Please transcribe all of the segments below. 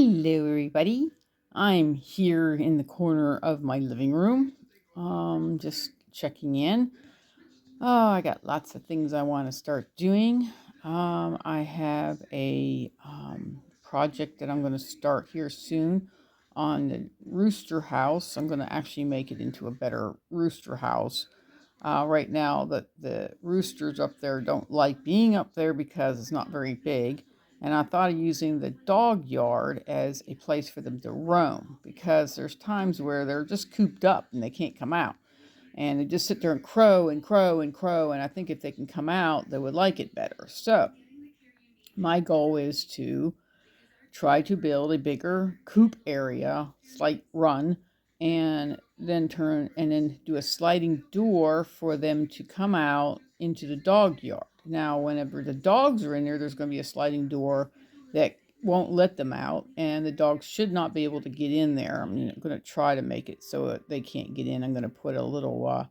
Hello, everybody. I'm here in the corner of my living room, just checking in. Oh, I got lots of things I want to start doing. I have a project that I'm going to start here soon on the rooster house. I'm going to actually make it into a better rooster house. Right now, the roosters up there don't like being up there because it's not very big. And I thought of using the dog yard as a place for them to roam because there's times where they're just cooped up and they can't come out. And they just sit there and crow and crow and crow. And I think if they can come out, they would like it better. So my goal is to try to build a bigger coop area, slight run, and then do a sliding door for them to come out into the dog yard. Now, whenever the dogs are in there, there's going to be a sliding door that won't let them out, and the dogs should not be able to get in there. I'm going to try to make it so that they can't get in. I'm going to put a little a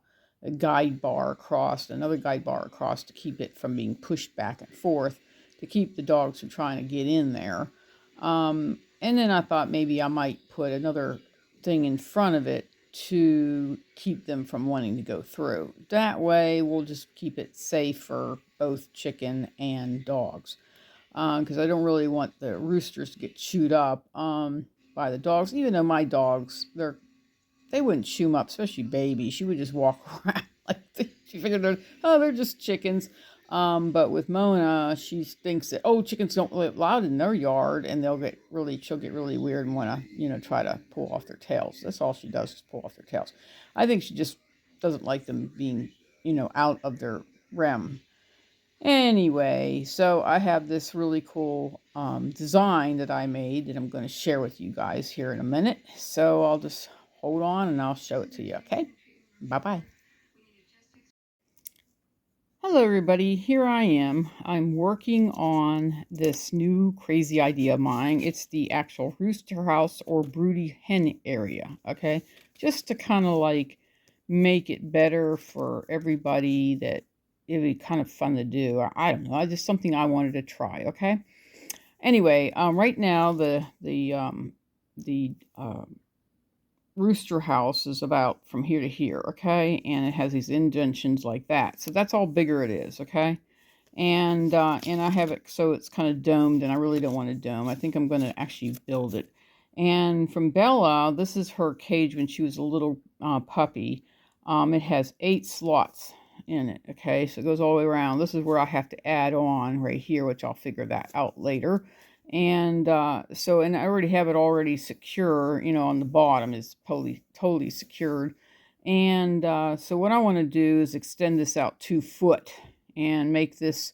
guide bar across, another guide bar across to keep it from being pushed back and forth, to keep the dogs from trying to get in there. And then I thought maybe I might put another thing in front of it to keep them from wanting to go through. That way we'll just keep it safe for both chicken and dogs. Because I don't really want the roosters to get chewed up by the dogs. Even though my dogs, they wouldn't chew them up, especially baby. She would just walk around like she figured they're just chickens. But with Mona, she thinks that, chickens don't live loud in their yard, and she'll get really weird and want to, try to pull off their tails. That's all she does is pull off their tails. I think she just doesn't like them being, out of their realm. Anyway, so I have this really cool design that I made that I'm going to share with you guys here in a minute. So I'll just hold on and I'll show it to you, okay? Bye-bye. Hello, everybody. Here I am. I'm working on this new crazy idea of mine. It's the actual rooster house or broody hen area, okay? Just to kind of like make it better for everybody, that it'd be kind of fun to do. I don't know. Just something I wanted to try, okay? Anyway, right now the rooster house is about from here to here, okay? And it has these indentions like that. So that's all bigger it is, okay? And I have it so it's kind of domed, and I really don't want a dome. I think I'm going to actually build it. And from Bella, this is her cage when she was a little puppy. It has 8 slots in it, okay? So it goes all the way around. This is where I have to add on right here, which I'll figure that out later. And and I already have it already secure, on the bottom is totally secured. And so what I want to do is extend this out 2 foot and make this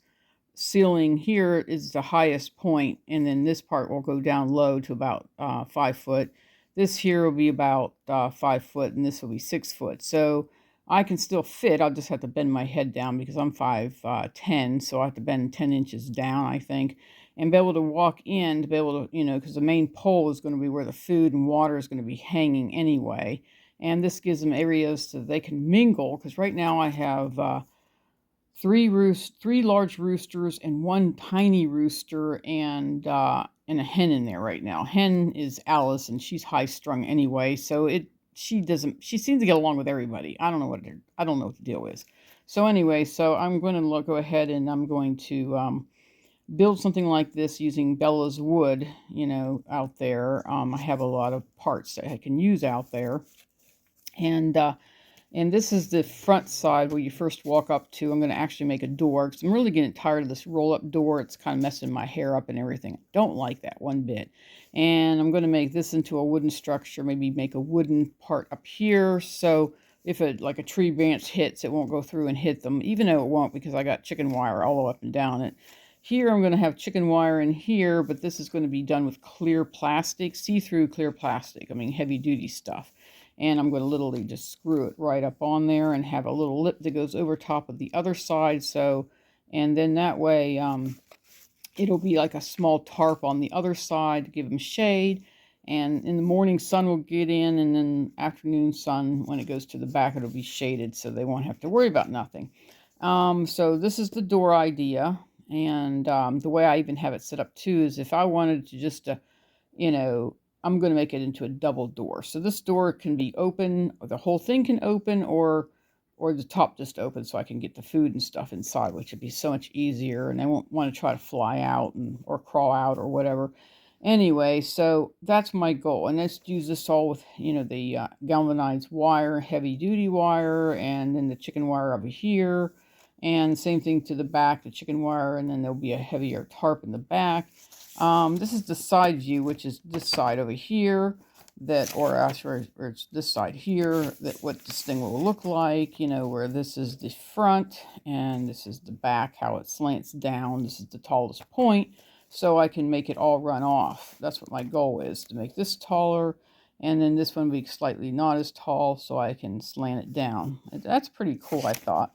ceiling here is the highest point, and then this part will go down low to about 5 foot. This here will be about 5 foot, and this will be 6 foot. So I can still fit. I'll just have to bend my head down because I'm 5'10", so I have to bend 10 inches down, I think, and be able to walk in to be able to, because the main pole is going to be where the food and water is going to be hanging anyway. And this gives them areas so they can mingle, because right now I have three large roosters and 1 tiny rooster, and a hen in there right now. Hen is Alice, and she's high strung anyway, so she seems to get along with everybody. I don't know what the deal is. So anyway, so I'm going to go ahead and I'm going to build something like this using Bella's wood, out there. I have a lot of parts that I can use out there. And this is the front side where you first walk up to. I'm going to actually make a door because I'm really getting tired of this roll-up door. It's kind of messing my hair up and everything. I don't like that one bit. And I'm going to make this into a wooden structure, maybe make a wooden part up here. So if like a tree branch hits, it won't go through and hit them, even though it won't because I got chicken wire all up and down it. Here I'm going to have chicken wire in here, but this is going to be done with clear plastic, see-through clear plastic. I mean, heavy-duty stuff. And I'm going to literally just screw it right up on there and have a little lip that goes over top of the other side. And then that way it'll be like a small tarp on the other side to give them shade. And in the morning, sun will get in, and then afternoon sun, when it goes to the back, it'll be shaded, so they won't have to worry about nothing. So this is the door idea. And the way I even have it set up too is if I wanted to just you know, I'm going to make it into a double door. So this door can be open, or the whole thing can open, or the top just open so I can get the food and stuff inside, which would be so much easier. And they won't want to try to fly out or crawl out or whatever. Anyway, so that's my goal. And let's use this all with, the galvanized wire, heavy duty wire, and then the chicken wire over here. And same thing to the back, the chicken wire, and then there'll be a heavier tarp in the back. This is the side view, which is this side over here, or actually, or it's this side here, that what this thing will look like, where this is the front and this is the back, how it slants down. This is the tallest point, so I can make it all run off. That's what my goal is, to make this taller, and then this one be slightly not as tall, so I can slant it down. That's pretty cool, I thought.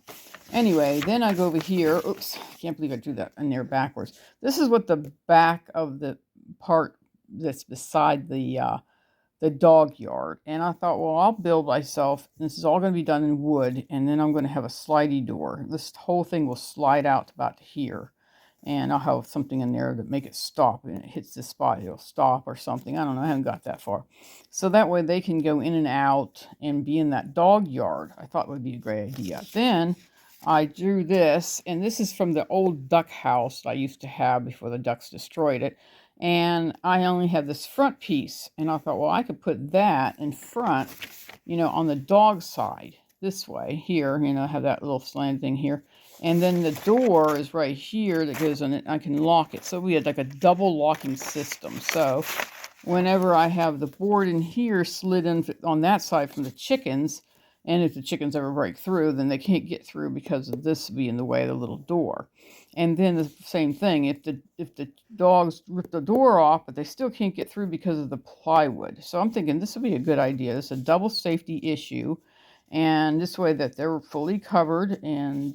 Anyway, then I go over here. Oops, I can't believe I drew that in there backwards. This is what the back of the part that's beside the dog yard. And I thought, well, I'll build myself. This is all going to be done in wood, and then I'm going to have a slidey door. This whole thing will slide out to about here. And I'll have something in there to make it stop. When it hits this spot, it'll stop or something. I don't know. I haven't got that far. So that way they can go in and out and be in that dog yard. I thought would be a great idea. Then I drew this, and this is from the old duck house I used to have before the ducks destroyed it. And I only have this front piece. And I thought, well, I could put that in front, on the dog side this way here, have that little slant thing here. And then the door is right here that goes on it. I can lock it. So we had like a double locking system. So whenever I have the board in here slid in on that side from the chickens, and if the chickens ever break through, then they can't get through because of this being in the way of the little door. And then the same thing, if the dogs rip the door off, but they still can't get through because of the plywood. So I'm thinking this would be a good idea. This is a double safety issue. And this way that they're fully covered, and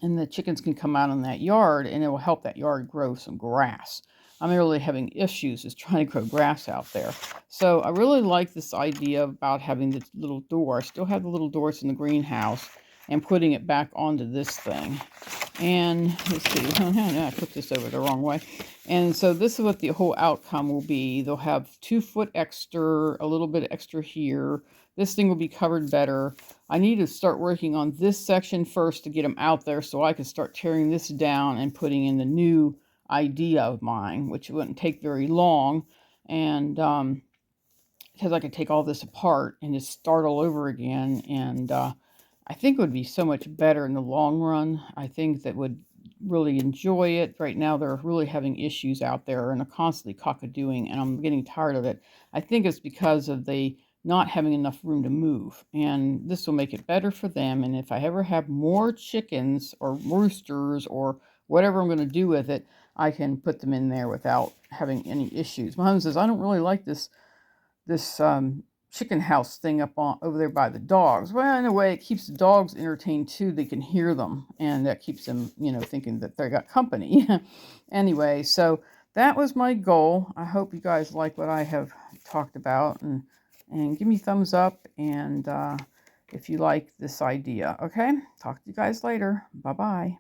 the chickens can come out in that yard, and it will help that yard grow some grass. I'm really having issues is trying to grow grass out there. So I really like this idea about having the little door. I still have the little doors in the greenhouse, and putting it back onto this thing. And let's see, I put this over the wrong way. And so this is what the whole outcome will be. They'll have 2 foot extra, a little bit extra here. This thing will be covered better. I need to start working on this section first to get them out there so I can start tearing this down and putting in the new idea of mine, which wouldn't take very long. And because I could take all this apart and just start all over again. And I think it would be so much better in the long run. I think that would really enjoy it. Right now, they're really having issues out there and are constantly cockadooing, and I'm getting tired of it. I think it's because of the not having enough room to move, and this will make it better for them. And if I ever have more chickens or roosters or whatever I'm going to do with it, I can put them in there without having any issues. My husband says, I don't really like this chicken house thing up over there by the dogs. Well, in a way, it keeps the dogs entertained too. They can hear them, and that keeps them, thinking that they got company. Anyway, so that was my goal. I hope you guys like what I have talked about, and give me thumbs up, and if you like this idea. Okay, talk to you guys later. Bye-bye.